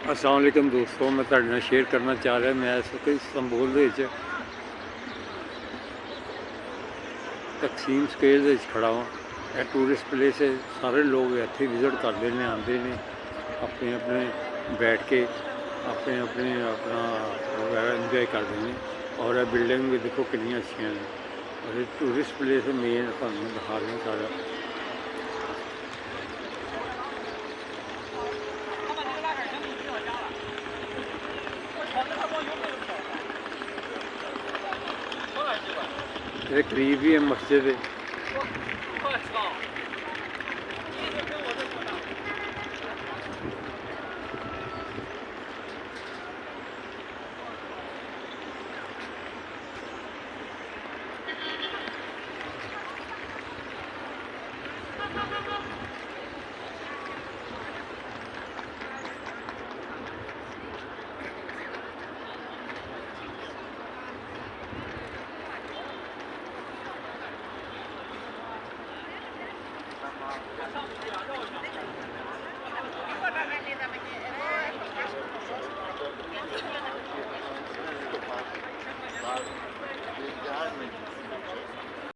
अस्सलाम वालेकुम दोस्तों, मैं तुहाडे नाल शेयर करना चाह रहा मैं इस वक्त इस्तांबुल दे विच तकसीम स्क्वेयर दे विच खड़ा हाँ। यह टूरिस्ट प्लेस है, सारे लोग इत्थे विजिट करते हैं, आते हैं अपने अपने बैठ के अपने अपने अपना इंजॉय करते हैं। और यह बिल्डिंग भी देखो कितनी अच्छी हैं। और ये टूरिस्ट प्लेस मेन तुहानूं दिखा रहे हैं सारा। ये करीब ही है मस्जिद।